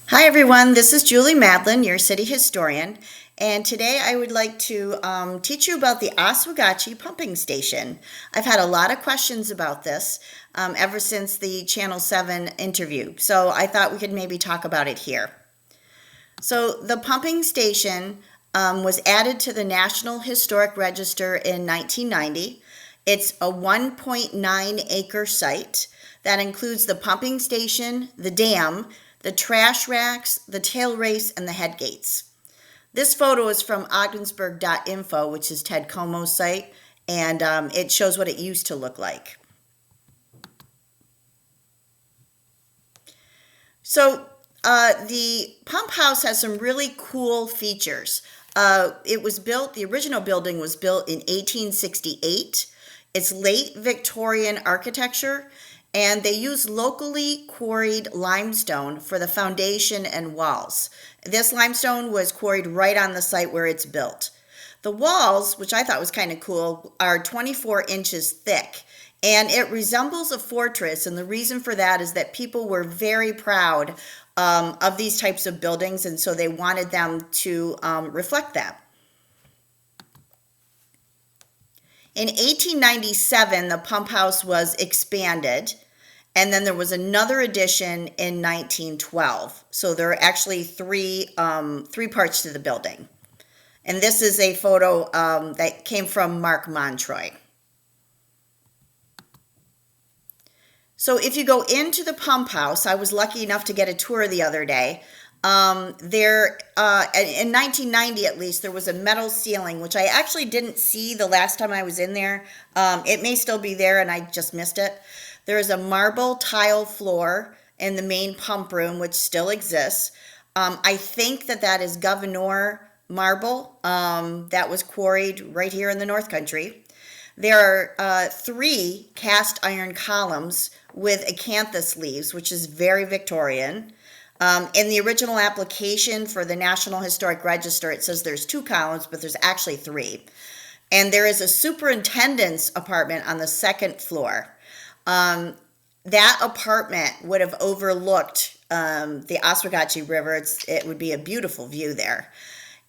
Hi everyone, this is Julie Madlin, your city historian, and today I would like to teach you about the Oswegatchie Pumping Station. I've had a lot of questions about this ever since the Channel 7 interview, so I thought we could maybe talk about it here. So the pumping station was added to the National Historic Register in 1990. It's a 1.9 acre site that includes the pumping station, the dam, the trash racks, the tail race, and the head gates. This photo is from Ogdensburg.info, which is Ted Como's site, and it shows what it used to look like. So the pump house has some really cool features. The original building was built in 1868. It's late Victorian architecture, and they use locally quarried limestone for the foundation and walls. This limestone was quarried right on the site where it's built. The walls, which I thought was kind of cool, are 24 inches thick, and it resembles a fortress. And the reason for that is that people were very proud of these types of buildings, and so they wanted them to reflect that. In 1897, the pump house was expanded, and then there was another addition in 1912. So there are actually three parts to the building. And this is a photo that came from Mark Montroy. So if you go into the pump house, I was lucky enough to get a tour the other day. In 1990 at least, there was a metal ceiling, which I actually didn't see the last time I was in there. It may still be there and I just missed it. There is a marble tile floor in the main pump room, which still exists. I think that is Governor marble that was quarried right here in the North Country. There are three cast iron columns with acanthus leaves, which is very Victorian. In the original application for the National Historic Register, it says there's two columns, but there's actually three. And there is a superintendent's apartment on the second floor. That apartment would have overlooked the Oswegatchie River. It would be a beautiful view there.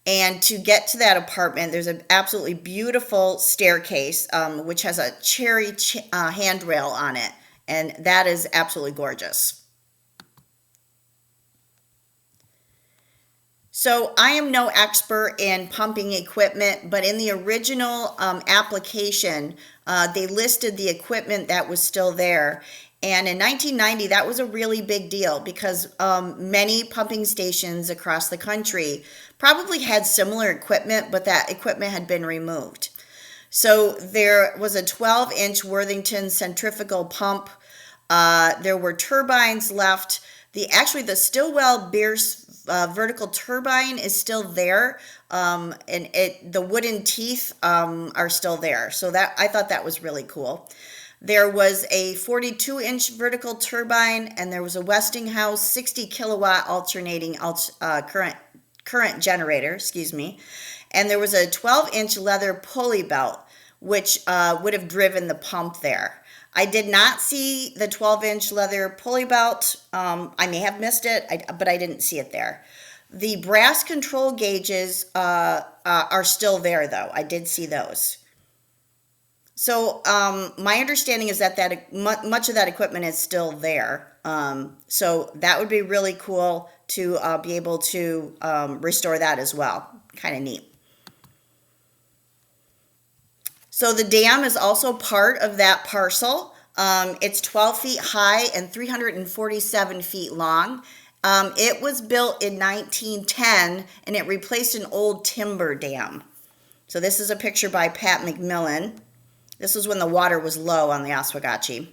And to get to that apartment, there's an absolutely beautiful staircase, which has a cherry handrail on it. And that is absolutely gorgeous. So I am no expert in pumping equipment, but in the original application, they listed the equipment that was still there. And in 1990, that was a really big deal because many pumping stations across the country probably had similar equipment, but that equipment had been removed. So there was a 12-inch Worthington centrifugal pump. There were turbines left. The Stillwell Beers vertical turbine is still there, and the wooden teeth are still there. So I thought that was really cool. There was a 42-inch vertical turbine, and there was a Westinghouse 60 kilowatt alternating current generator, and there was a 12-inch leather pulley belt, which would have driven the pump there. I did not see the 12-inch leather pulley belt. I may have missed it, but I didn't see it there. The brass control gauges are still there, though. I did see those. So my understanding is that much of that equipment is still there. So that would be really cool to be able to restore that as well. Kind of neat. So the dam is also part of that parcel. It's 12 feet high and 347 feet long. It was built in 1910 and it replaced an old timber dam. So this is a picture by Pat McMillan. This was when the water was low on the Oswegatchie.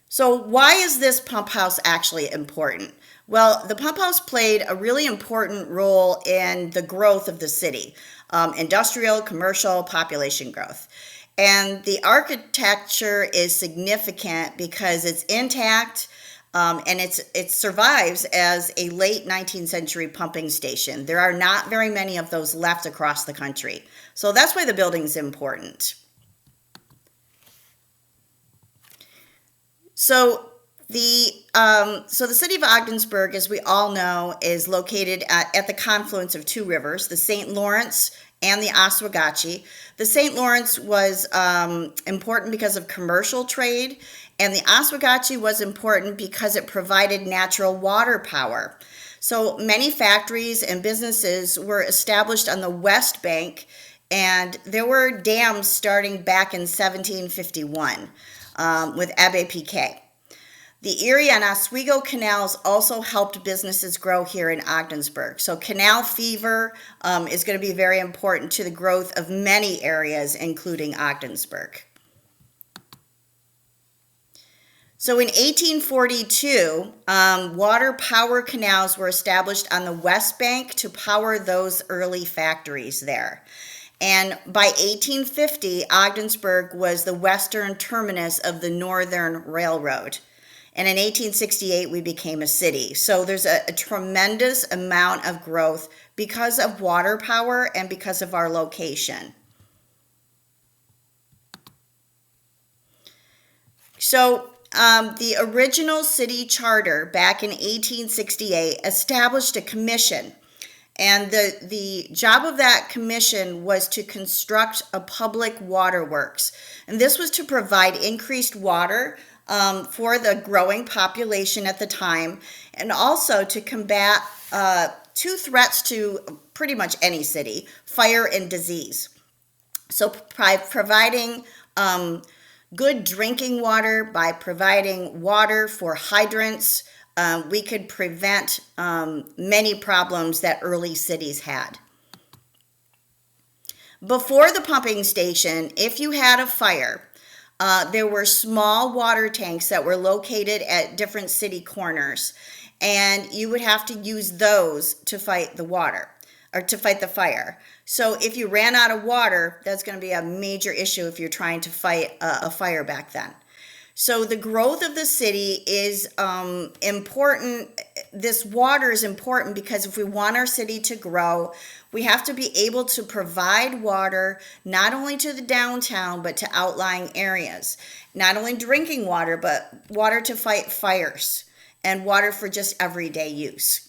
So why is this pump house actually important? Well, the pump house played a really important role in the growth of the city, industrial, commercial, population growth. And the architecture is significant because it's intact and it survives as a late 19th century pumping station. There are not very many of those left across the country. So that's why the building's important. So So the city of Ogdensburg, as we all know, is located at the confluence of two rivers, the St. Lawrence and the Oswegatchie. The St. Lawrence was important because of commercial trade, and the Oswegatchie was important because it provided natural water power. So many factories and businesses were established on the west bank, and there were dams starting back in 1751 with Abbe Piquet. The Erie and Oswego canals also helped businesses grow here in Ogdensburg. So canal fever is going to be very important to the growth of many areas, including Ogdensburg. So in 1842, water power canals were established on the West Bank to power those early factories there. And by 1850, Ogdensburg was the western terminus of the Northern Railroad. And in 1868, we became a city. So there's a tremendous amount of growth because of water power and because of our location. So the original city charter back in 1868 established a commission. And the job of that commission was to construct a public waterworks. And this was to provide increased water for the growing population at the time, and also to combat two threats to pretty much any city: fire and disease. So by providing good drinking water, by providing water for hydrants, we could prevent many problems that early cities had. Before the pumping station, if you had a fire, there were small water tanks that were located at different city corners, and you would have to use those to fight the water, or to fight the fire. So if you ran out of water, that's going to be a major issue if you're trying to fight a fire back then. So the growth of the city is important. This water is important because if we want our city to grow, we have to be able to provide water not only to the downtown, but to outlying areas. Not only drinking water, but water to fight fires and water for just everyday use.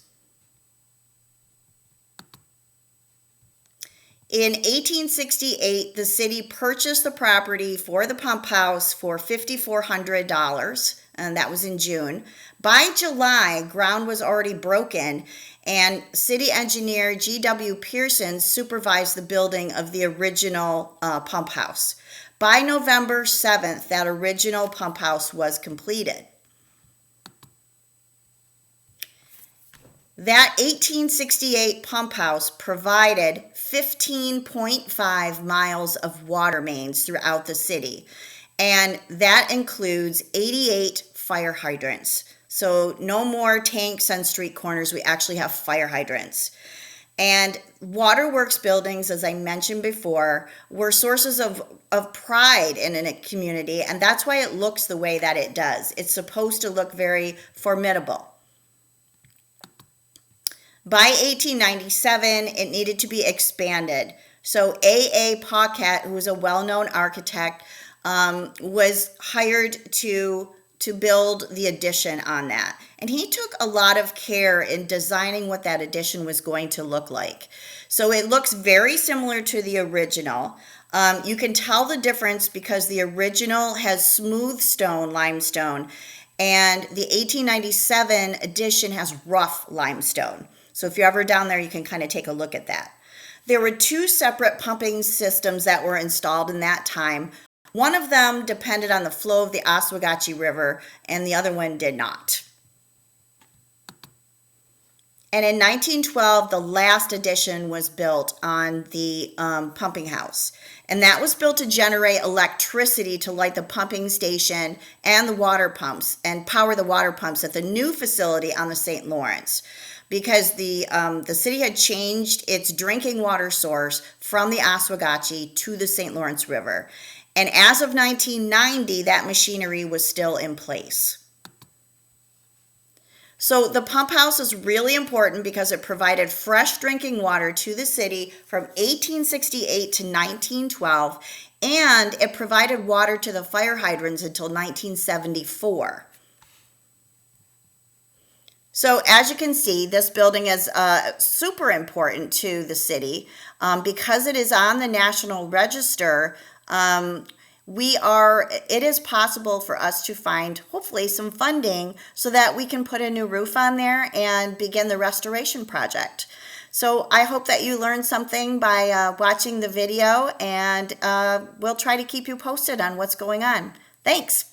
In 1868, the city purchased the property for the pump house for $5,400, and that was in June. By July, ground was already broken, and city engineer G.W. Pearson supervised the building of the original pump house. By November 7th, that original pump house was completed. That 1868 pump house provided 15.5 miles of water mains throughout the city, and that includes 88 fire hydrants. So no more tanks on street corners, we actually have fire hydrants. And waterworks buildings, as I mentioned before, were sources of pride in a community, and that's why it looks the way that it does. It's supposed to look very formidable. By 1897, it needed to be expanded. So A.A. Paquette, who was a well-known architect, was hired to build the addition on that. And he took a lot of care in designing what that addition was going to look like. So it looks very similar to the original. You can tell the difference because the original has smooth stone, limestone, and the 1897 addition has rough limestone. So if you're ever down there, you can kind of take a look at that. There were two separate pumping systems that were installed in that time. One of them depended on the flow of the Oswegatchie River, and the other one did not. And in 1912, the last addition was built on the pumping house. And that was built to generate electricity to light the pumping station and the water pumps and power the water pumps at the new facility on the St. Lawrence. Because the city had changed its drinking water source from the Oswegatchie to the St. Lawrence River. And as of 1990, that machinery was still in place. So the pump house is really important because it provided fresh drinking water to the city from 1868 to 1912, and it provided water to the fire hydrants until 1974. So as you can see, this building is super important to the city because it is on the National Register. It is possible for us to find hopefully some funding so that we can put a new roof on there and begin the restoration project. So I hope that you learned something by watching the video, and we'll try to keep you posted on what's going on. Thanks.